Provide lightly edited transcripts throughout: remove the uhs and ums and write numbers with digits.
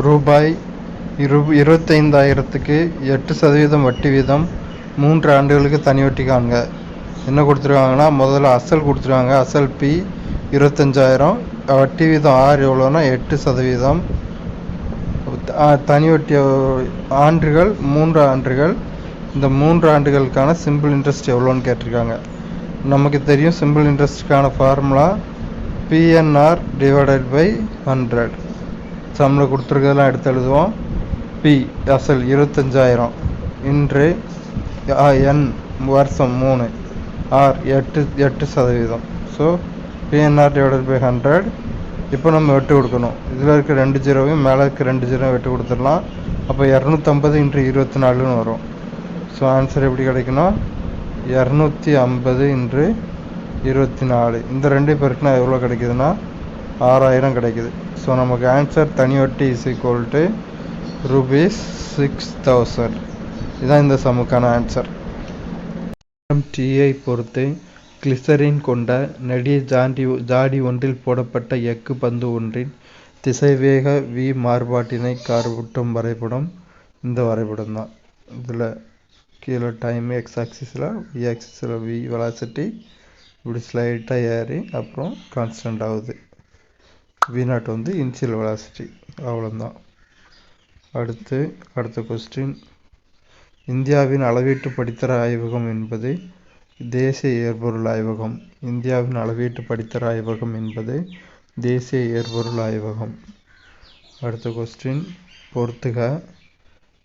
ரூபாய் 25,000க்கு 8% வட்டி வீதம் 3 ஆண்டுகளுக்கு தனி வட்டி காண்க. என்ன கொடுத்துருக்காங்கன்னா, முதல்ல அசல் கொடுத்துருக்காங்க. அசல் பி 25,000, வட்டி வீதம் ஆர் எவ்வளோன்னா 8%, தனி வட்டி ஆண்டுகள் 3 ஆண்டுகள். இந்த 3 ஆண்டுகளுக்கான சிம்பிள் இன்ட்ரெஸ்ட் எவ்வளோன்னு கேட்டிருக்காங்க. நமக்கு தெரியும் சிம்பிள் இன்ட்ரெஸ்ட்டுக்கான ஃபார்முலா PNR டிவைடட் பை 100. சம்மில் கொடுத்துருக்கதெல்லாம் எடுத்து எழுதுவோம். பி அசல் 25,000 இன்று என் வருஷம் 3, R 8%. So PNR divided by 100. இப்போ நம்ம வெட்டு கொடுக்கணும். இதில் இருக்க 2 ஜீரோவையும் மேலே இருக்க 2 ஜீரோவையும் வெட்டு கொடுத்துடலாம். அப்போ 250 × 24ன்னு வரும். ஸோ ஆன்சர் எப்படி கிடைக்குன்னா 250 × 24. இந்த 2 பேருக்குனா எவ்வளோ கிடைக்குதுன்னா 6,000 கிடைக்குது. ஸோ நமக்கு ஆன்சர் தனி வட்டி ₹6,000. இதுதான் இந்த சமுக்கான ஆன்சர். டீயை பொறுத்து கிளிசரின் கொண்ட நெடிய ஜாடி ஒன்றில் போடப்பட்ட எஃகு பந்து ஒன்றின் திசைவேக v மாறுபாட்டினை கார்பூட்டும் வரைபடம் இந்த வரைபடம் தான். இதில் கீழே டைம் எக்ஸ் ஆக்சிஸில், y ஆக்சிஸில் v வெலாசிட்டி இப்படி ஸ்லைட்டாக ஏறி அப்புறம் கான்ஸ்டன்ட் ஆகுது. v0 வந்து இனிஷியல் வெலாசிட்டி. அவ்வளோதான். அடுத்த கொஸ்டின். இந்தியாவின் அளவீட்டு படித்தர ஆய்வகம் என்பது தேசிய இயற்பொருள் ஆய்வகம். இந்தியாவின் அளவீட்டு படித்தர ஆய்வகம் என்பது தேசிய இயற்பொருள் ஆய்வகம். அடுத்த கொஸ்டின். பொறுத்துக.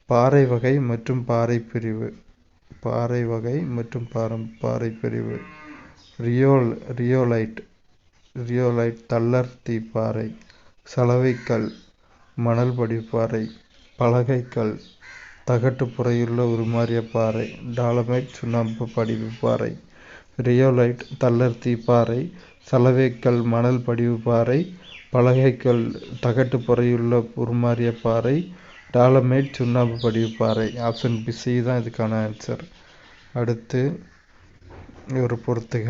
பாறை வகை மற்றும் பாறை பிரிவு. பாறை வகை மற்றும் பாறை பிரிவு. ரியோலைட் தள்ளர்த்தி பாறை, சலவைக்கல், மணல் படிப்பாறை, பலகைக்கல், தகட்டு புறையுள்ள உருமாறிய பாறை, டாலமைட் சுண்ணாம்பு படிவு பாறை. ரியோலைட் தள்ளர்த்தி பாறை, சலவைக்கல், மணல் படிவு பாறை, பலகைக்கல், தகட்டு புறையுள்ள உருமாறிய பாறை, டாலமைட் சுண்ணாம்பு படிவு பாறை. ஆப்ஷன் பி சி தான் இதுக்கான ஆன்சர். அடுத்து ஒரு பொறுத்துக.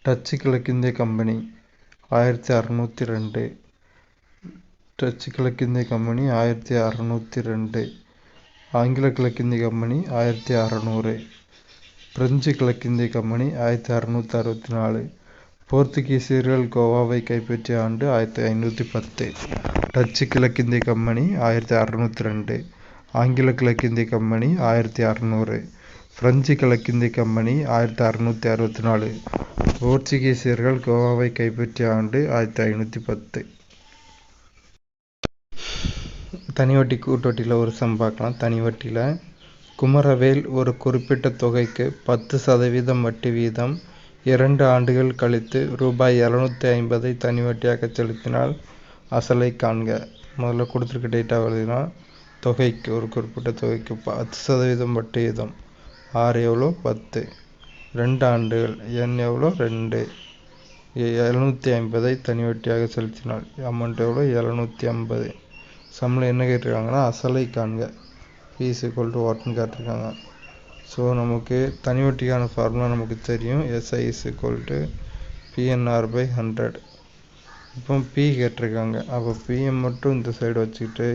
டச்சு கிழக்கிந்திய கம்பெனி 1602. டச்சு கிழக்கிந்திய கம்பெனி 1602. ஆங்கில கிழக்கிந்திய கம்பெனி 1600. பிரெஞ்சு கிழக்கிந்திய கம்பெனி 1664. போர்த்துகீசியர்கள் கோவாவை கைப்பற்றிய ஆண்டு 1510. டச்சு கிழக்கிந்திய கம்பெனி 1602. ஆங்கில கிழக்கிந்திய கம்பெனி 1600. பிரெஞ்சு கிழக்கிந்திய கம்பெனி 1664. போர்ச்சுகீசியர்கள் கோவாவை கைப்பற்றிய ஆண்டு 1510. தனி வட்டி கூட்டுவட்டியில் ஒரு சம் பார்க்கலாம். தனி வட்டியில் குமரவேல் ஒரு குறிப்பிட்ட தொகைக்கு 10% வட்டி வீதம் 2 ஆண்டுகள் கழித்து ரூபாய் 750 தனி வட்டியாக செலுத்தினால் அசலை காண்க. முதல்ல கொடுத்துருக்க டேட்டா எழுதினா தொகைக்கு ஒரு குறிப்பிட்ட தொகைக்கு 10% வட்டி வீதம், ஆர் எவ்வளோ 10, 2 ஆண்டுகள், என் எவ்வளோ 2, 750 தனி வட்டியாக செலுத்தினால் அமௌண்ட் எவ்வளோ 750. சம்மில் என்ன கேட்டிருக்காங்கன்னா அசலை காண்க. P = வாட்னு கேட்டிருக்காங்க. ஸோ நமக்கு தனி வட்டிக்கான ஃபார்முலா நமக்கு தெரியும். SI = PNR / 100. இப்போ P கேட்டிருக்காங்க. அப்போ PM மட்டும் இந்த சைடு வச்சுக்கிட்டு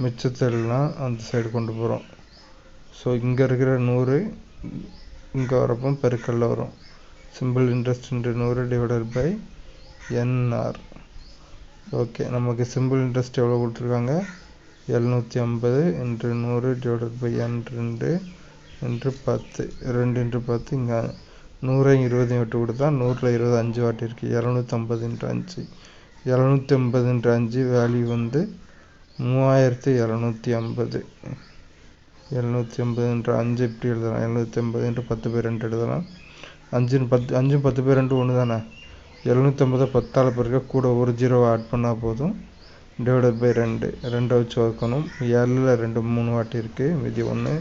மிச்சத்தெல்லாம் அந்த சைடு கொண்டு போகிறோம். ஸோ இங்கே இருக்கிற 100 இங்கே வரப்போ பெருக்கல்ல வரும். Simple interest × 100 divided by NR. Okay, நமக்கு சிம்பிள் இன்ட்ரெஸ்ட் எவ்வளோ கொடுத்துருக்காங்க 750 × 100 டிவைடட் பை N2 × 10. 2 × 10. இங்கே 100 20 விட்டு கொடுத்தா 100ல் 20 5 வாட்டி இருக்குது. 750 × 5. 750 × 5 வேல்யூ வந்து 3750. 750 × 5 எப்படி எழுதலாம்? 750 × 10/2 எழுதலாம். 5 10/2 1 தானே. 750 10ஆல் பெருக்க கூட ஒரு ஜீரோவை ஆட் பண்ணால் போதும். Divided by 2. 2 வச்சு வகுக்கணும். 7ல் 2 3 வாட்டி இருக்குது, மீதி 1.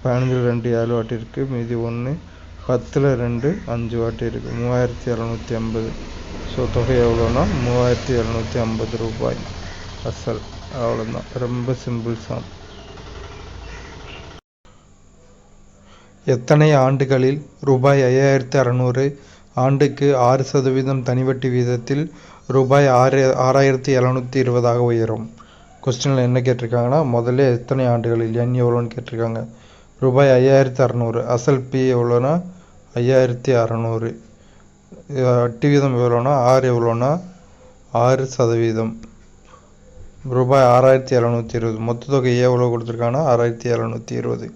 15ல் 2 7 வாட்டி இருக்குது, மீதி 1. 10ல் 2 5 வாட்டி இருக்குது, 3750. ஸோ தொகை எவ்வளோன்னா 3750 ரூபாய் அசல். அவ்வளோதான். ரொம்ப சிம்பிள் சம். எத்தனை ஆண்டுகளில் ரூபாய் 5600 ஆண்டுக்கு 6% தனிவட்டி வீதத்தில் ரூபாய் 6720 உயரும்? கொஸ்டினில் என்ன கேட்டிருக்காங்கன்னா, முதல்ல எத்தனை ஆண்டுகளில் n எவ்வளோன்னு கேட்டிருக்காங்க. ரூபாய் 5600, அசல் பி எவ்வளோனா 5600, வட்டி வீதம் எவ்வளோனா எவ்வளோனா 6%, ரூபாய் 6720. மொத்த தொகை எவ்வளோ கொடுத்துருக்காங்கன்னா 6720.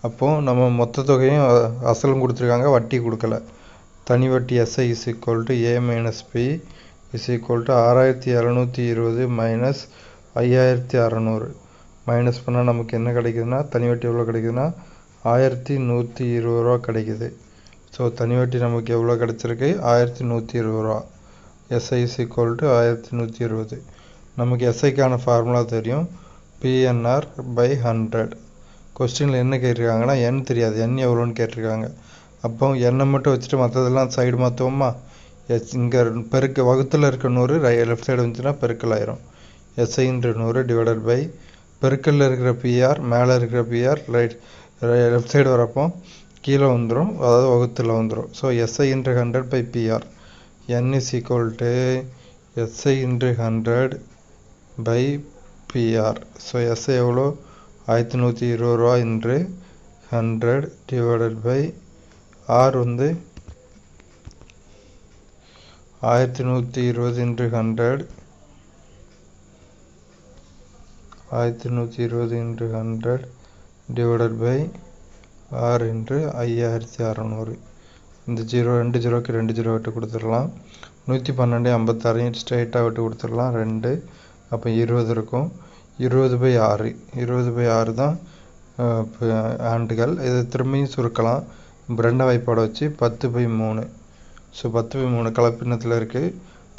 அப்போது நம்ம மொத்த தொகையும் அசலும் கொடுத்துருக்காங்க, வட்டி கொடுக்கல. தனி வட்டி SI = A - P = 6720 minus 5600. Minus பண்ணால் நமக்கு என்ன கிடைக்குதுன்னா, தனி வட்டி எவ்வளோ கிடைக்குதுன்னா 1120 ரூபா கிடைக்குது. ஸோ தனி வட்டி நமக்கு எவ்வளோ கிடச்சிருக்கு? 1120 ரூபா. SI = 1120. நமக்கு SIக்கான ஃபார்முலா தெரியும், PNR/100. கொஸ்டினில் என்ன கேட்டிருக்காங்கன்னா, n தெரியாது, n எவ்வளோன்னு கேட்டிருக்காங்க. அப்போ எண்ணை மட்டும் வச்சுட்டு மற்றதெல்லாம் சைடு மாற்றுவோமா? இங்கே வகுத்தில் இருக்க 100 லெஃப்ட் சைடு வந்துச்சுன்னா பெருக்கல் ஆயிரும். SI × 100 டிவைடட் பை பெருக்கல்ல இருக்கிற PR, மேலே இருக்கிற PR லெஃப்ட் சைடு வரப்போ கீழே வந்துடும், அதாவது வகுத்தில் வந்துடும். So SI × 100 PR. n = SI × 100 PR. So SI எவ்வளோ? 1120 ரூபா இன்று 100 டிவைடட் பை R வந்து 1120 × 100, 1120 × 100 டிவைடட் பை R × 5600. இந்த 2 ஜீரோக்கு 2 ஜீரோ விட்டு கொடுத்துடலாம். 112 56 ஸ்ட்ரைட்டாக விட்டு கொடுத்துடலாம் 2. அப்போ 20 இருக்கும். 20/6, 20/6 தான் ஆண்டுகள். இதை திரும்பியும் சுருக்கலாம், ரெண்டாம் வாய்ப்பாடை வச்சு 10/3. ஸோ 10/3 கலப்பினத்தில் இருக்குது.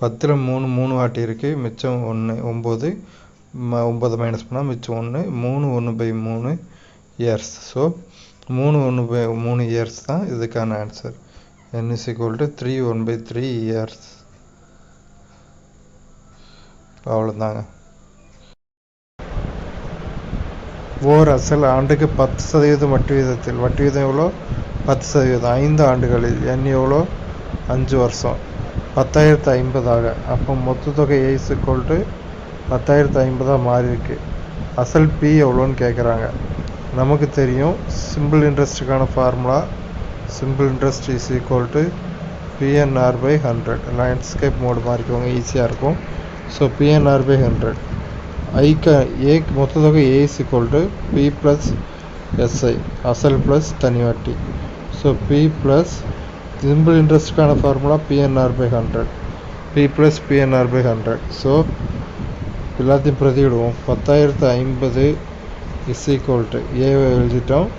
10ல் 3 வாட்டி இருக்குது, மிச்சம் 1, 9. 9 மைனஸ் பண்ணால் மிச்சம் 1, 3 1/3 இயர்ஸ். ஸோ 3 1/3 இயர்ஸ் தான் இதுக்கான ஆன்சர். n = 3 1/3 years. அவ்வளோதாங்க. ஓர் அசல் ஆண்டுக்கு 10% வட்டி வீதத்தில், வட்டி வீதம் எவ்வளோ? 10%. 5 ஆண்டுகளில் n எவ்வளோ? 5 வருஷம். 10,050 அப்போ மொத்த தொகை A = 10,050 மாறி இருக்கு. அசல் P எவ்வளோன்னு கேட்குறாங்க. நமக்கு தெரியும், சிம்பிள் இன்ட்ரெஸ்ட்டுக்கான formula, simple interest = PNR/100. Landscape mode மாறிக்கோங்க, ஈஸியாக இருக்கும். So PNR/100. ஏக்கு மொத்த தொகை A = P + SI, அசல் ப்ளஸ் தனி வட்டி. ஸோ P ப்ளஸ் சிம்பிள் இன்ட்ரெஸ்ட்டுக்கான formula PNR/100, P + PNR/100. So எல்லாத்தையும் பிரதிவிடுவோம். 10,050 = A எழுதிட்டோம்.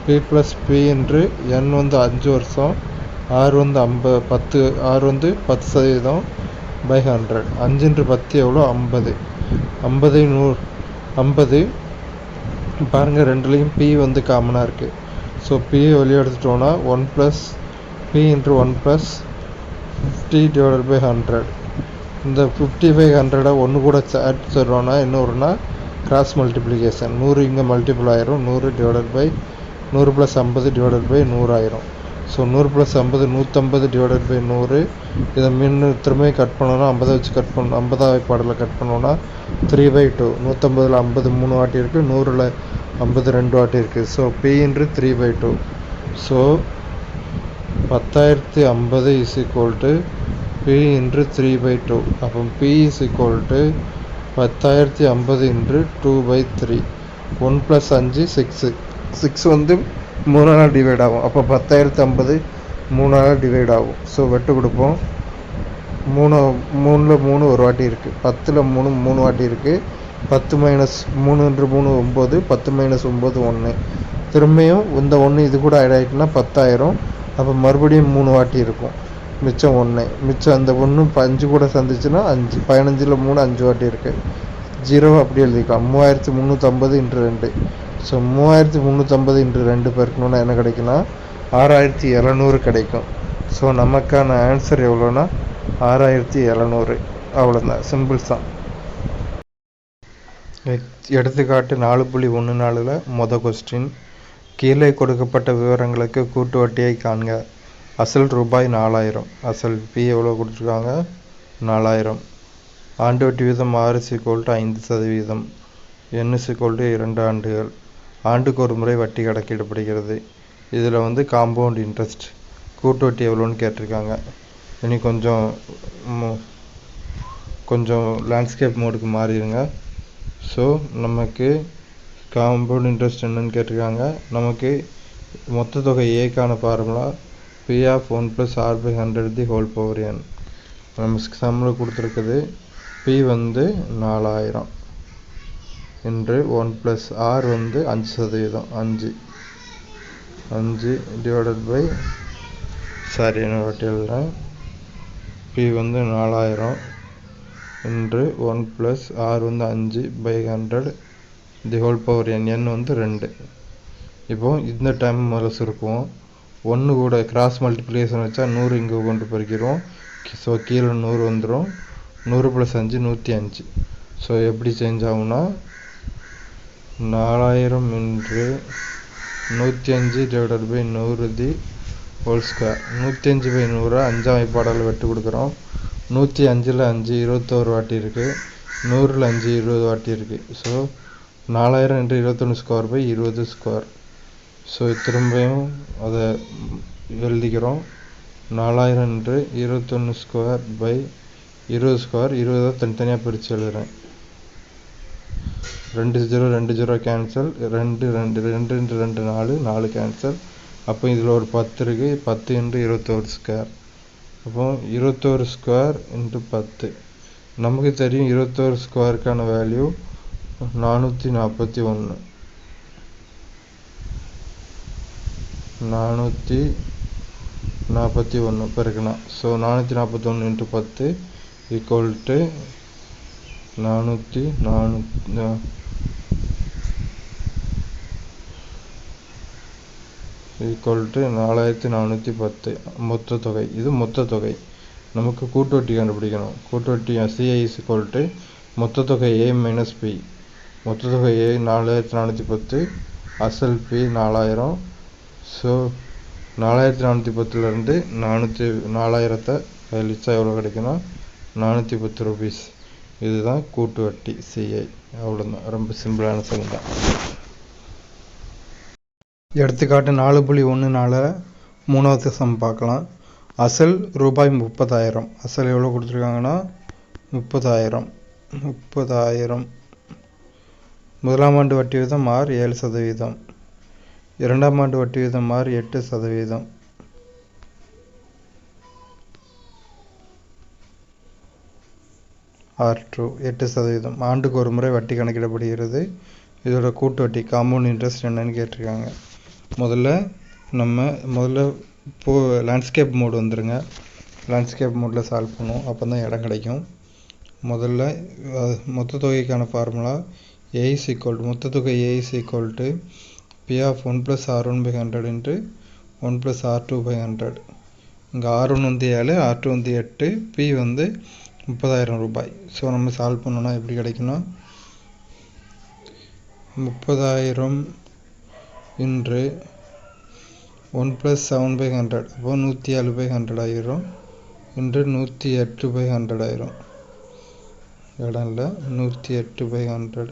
P + P × n வந்து 5 வருஷம், R வந்து 10 10% /100. 5 × 10 எவ்வளோ? 50. 50 பாருங்கள், ரெண்டுலேயும் P வந்து காமனாக இருக்குது. ஸோ P வெளியே எடுத்துட்டோன்னா 1 + P × 1 + 50 / 100. இந்த 50/100 ஒன்று கூட ஆட் சொல்கிறோன்னா என்ன வரும்னா கிராஸ் மல்டிப்ளிகேஷன். 100 இங்கே மல்டிபிள் ஆயிரும், 100 / 100 + 50 / 100 ஆயிரும். ஸோ 100 + 50 150 / 100. இதை திரும்ப கட் பண்ணோன்னா 50 வச்சு கட் பண்ணணும். 50 வாய்ப்பாடில் கட் பண்ணோன்னா 3/2. 150ல் 50 3 வாட்டி இருக்குது, 100ல் 50 2 வாட்டி இருக்குது. So P × 3/2. So 10,050 = P × 3/2. அப்போ P = 10,050 × 2/3. 1 + 5 6. 6 வந்து 3ஆல் டிவைட் ஆகும். அப்போ 10,050 3ஆல் டிவைட் ஆகும். ஸோ வெட்டு கொடுப்போம். 3ல் 3 ஒரு வாட்டி இருக்குது, 10ல் 3 வாட்டி இருக்குது. 10 - 3 × 3 9, 10 - 9 1. திரும்பியும் இந்த 1 இது கூட ஆட் ஆகிட்டுனா 10 ஆயிரும். அப்போ மறுபடியும் 3 வாட்டி இருக்கும், மிச்சம் 1. மிச்சம் அந்த 1 5 கூட சந்திச்சுன்னா 5. 15ல் 3 5 வாட்டி இருக்குது. 0 அப்படி எழுதிக்கலாம். 3350 × 2. ஸோ 3350 × 2 பெருக்கணுன்னா என்ன கிடைக்குன்னா 6700 கிடைக்கும். ஸோ நமக்கான ஆன்சர் எவ்வளோன்னா 6700. அவ்வளோதான், சிம்பிள்ஸ் தான். எடுத்துக்காட்டு 4.14 மொதல் கொஸ்டின். கீழே கொடுக்கப்பட்ட விவரங்களுக்கு கூட்டு வட்டியை காண்க. அசல் ரூபாய் 4000. அசல் பி எவ்வளோ கொடுத்துருக்காங்க? 4000. ஆண்டு வட்டி வீதம் R = 5%. N = 2 ஆண்டுகள். ஆண்டுக்கு ஒரு முறை வட்டி கணக்கிடப்படுகிறது. இதில் காம்பவுண்ட் இன்ட்ரெஸ்ட் கூட்டு வட்டி எவ்வளோன்னு கேட்டிருக்காங்க. இனி கொஞ்சம் லேண்ட்ஸ்கேப் மோடுக்கு மாறிடுங்க. ஸோ நமக்கு காம்பவுண்ட் இன்ட்ரெஸ்ட் என்னன்னு கேட்டிருக்காங்க. நமக்கு மொத்த தொகை ஏக்கான formula P of 1 + R/100 the whole power n. நமக்கு சம்மில் கொடுத்துருக்குது. P 4000 என்று 1 + R 5%. 5 divided by எழுதுறேன். P 4000 என்று 1 + R 5/100 the whole power n. n 2. இப்போ இந்த டைம் முதல்ல சுருக்குவோம். 1 கூட கிராஸ் மல்டிப்ளிகேஷன் வச்சா 100 இங்கே கொண்டு பெருக்கிடுவோம். ஸோ கீழே 100 வந்துடும். 100 + 5 105. ஸோ எப்படி சேஞ்ச் ஆகும்னா 4000 × 105 divided by 100 the whole square. 105/100 5ஆம் வாய்ப்பாடால் வெட்டு கொடுக்குறோம். 105ல் 5 21 வாட்டி இருக்குது. 100ல் 5 20 வாட்டி இருக்குது. ஸோ 4000 × 21² / 20². ஸோ திரும்பியும் அதை எழுதிக்கிறோம். 4000 × 21² / 20². 20 தனித்தனியாக பிரித்து எழுதுகிறேன். 2 0 2 0 கேன்சல். 2 2 2 × 2 4 4 கேன்சல். அப்போ இதில் ஒரு 10 இருக்குது. 10 × 21². அப்போ 21² × 10. நமக்கு தெரியும் 21²க்கான வேல்யூ 441. 441 பெருக்கணும். ஸோ 441 × 10 = 4410 மொத்த தொகை. இது மொத்த தொகை. நமக்கு கூட்டு வட்டி கண்டுபிடிக்கணும். கூட்டு வட்டி CI = மொத்த தொகை A - P. மொத்த தொகை A 4410, அசல் P 4000. ஸோ 4410லேருந்து 4000 கழிச்சா எவ்வளோ கிடைக்குன்னா 410 ரூபீஸ். இதுதான் கூட்டு வட்டி CI. அவ்வளோதான். ரொம்ப சிம்பிளான சம் தான். எடுத்துக்காட்டு 4.14 மூணாவது சம் பார்க்கலாம். அசல் ரூபாய் 30,000. அசல் எவ்வளோ கொடுத்துருக்காங்கன்னா 30,000. முதலாம் ஆண்டு வட்டி வீதம் R 7%. இரண்டாம் ஆண்டு வட்டி வீதம் R 8%. R2 8%. ஆண்டுக்கு ஒரு முறை வட்டி கணக்கிடப்படுகிறது. இதோட கூட்டு வட்டி காம்பவுண்ட் இன்ட்ரெஸ்ட் என்னன்னு கேட்டிருக்காங்க. முதல்ல லேண்ட்ஸ்கேப் மோடு வந்துடுங்க. லேண்ட்ஸ்கேப் மோடில் சால்வ் பண்ணுவோம். அப்போ தான் இடம் கிடைக்கும். முதல்ல மொத்த தொகைக்கான ஃபார்முலா மொத்த தொகை A = P of 1 + R1/100 × 1 + R2/100. இங்கே R1 7, R2 8, P 30,000 ரூபாய். ஸோ நம்ம சால்வ் பண்ணோன்னா எப்படி கிடைக்குன்னா 30,000 × 1 + 7/100. அப்போ 107/100 ஆயிரும். × 108/100 ஆயிரும். இடம் இல்லை. 108/100.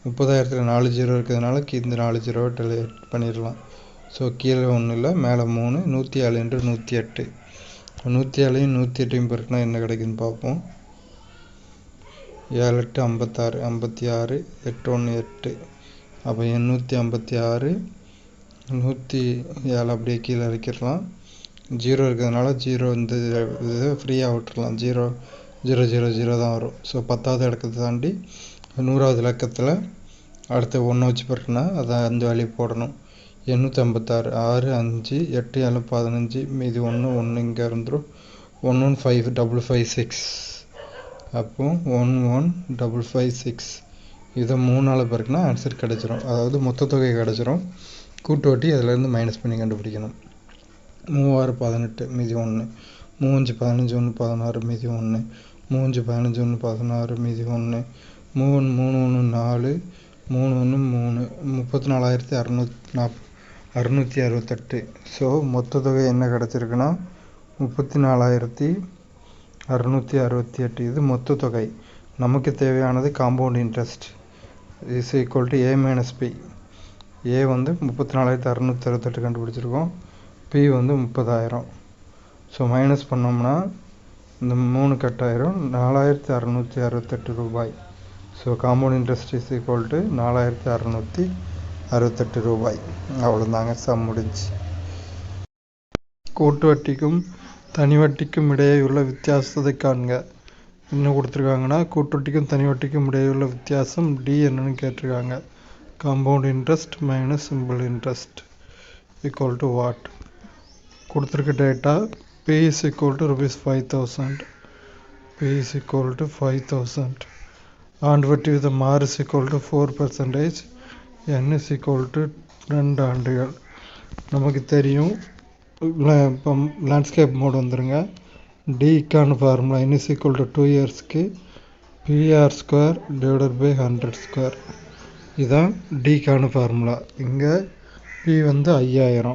30,000ல் 4 0 இருக்கிறதுனால இந்த 4 0 டெலிட் பண்ணிடலாம். ஸோ கீழே ஒன்றும் இல்லை, மேலே 3. 107 × 108. 107ஐயும் 108ஐயும் பெருக்கினா என்ன கிடைக்குன்னு பார்ப்போம். 7 8 56. 56 8 1 8. அப்போ 856. 107 அப்படியே கீழே இறக்கிடலாம். 0 இருக்கிறதுனால 0 இந்த இதை ஃப்ரீயாக விட்டுடலாம். 0 0 0 0 தான் வரும். ஸோ 10வது இலக்கத்தை தாண்டி 100வது இலக்கத்தில் அடுத்த 1 வச்சு பெருக்கினா அதை அந்த வேல்யூ போடணும். 856. 6 5 8 7 15. மீதி 1 இங்கே இருந்துடும். 11556. அப்போ 11556. இதை 3ஆல் பெருக்கினா ஆன்சர் கிடச்சிரும். அதாவது மொத்த தொகை கிடச்சிரும். கூட்டு வட்டி அதிலேருந்து மைனஸ் பண்ணி கண்டுபிடிக்கணும். 3 6 18 மீதி 1. 3 5 15 1 16 மீதி 1. 3 15 1 16 மீதி 1. 3 1 3 1 4. 3 1 3. 34,640. 668. ஸோ மொத்த தொகை என்ன கிடச்சிருக்குன்னா 34,668. இது மொத்த தொகை. நமக்கு தேவையானது compound interest is equal to A minus P. A வந்து 34,668 கண்டுபிடிச்சிருக்கோம், பி வந்து 30,000. ஸோ மைனஸ் பண்ணோம்னா இந்த 3 கட்டாயிரம் 4,668 ரூபாய். So compound interest is equal to 4,668 ரூபாய். அவ்வளோதாங்க, சம் முடிஞ்சு. கூட்டு வட்டிக்கும் தனி வட்டிக்கும் இடையே உள்ள வித்தியாசத்தை காண்க. என்ன கொடுத்துருக்காங்கன்னா, கூட்டு வட்டிக்கும் தனி வட்டிக்கும் இடையே உள்ள வித்தியாசம் டி என்னன்னு கேட்டிருக்காங்க. Compound interest minus simple interest equal to what? கொடுத்துருக்க data P is equal to ₹5,000. P is equal to 5,000. ஆண்டு வட்டி விதம் R is equal to 4%. N is equal to 2 ஆண்டுகள். நமக்கு தெரியும், இப்போ லேண்ட்ஸ்கேப் மோட் வந்துருங்க. டிக்கான formula N is equal to 2 இயர்ஸ்க்கு PR² டிவைடட் பை 100². இதுதான் டிக்கான ஃபார்முலா. இங்கே பி வந்து 5,000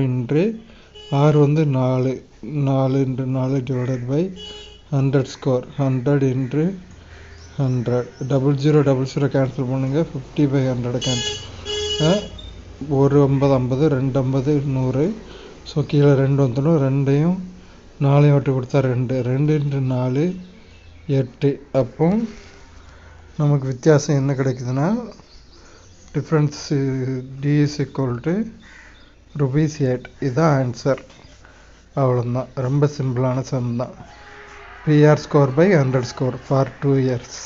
இன்று R வந்து 4 × 4 டிவைடட் பை 100². 100 இன்று 100. 0000 கேன்சல் பண்ணுங்க. 50/100 கேன்சல். ஒரு 50 2 50 100. ஸோ கீழே 2 வந்துடும். 2ஐயும் 4ஐயும் விட்டு கொடுத்தா 2 × 4 8. அப்போ நமக்கு வித்தியாசம் என்ன கிடைக்குதுன்னா, difference D is equal to ₹8. இதுதான் ஆன்சர். அவ்வளோதான், ரொம்ப சிம்பிளான சம் தான். PR² by 100² for 2 years.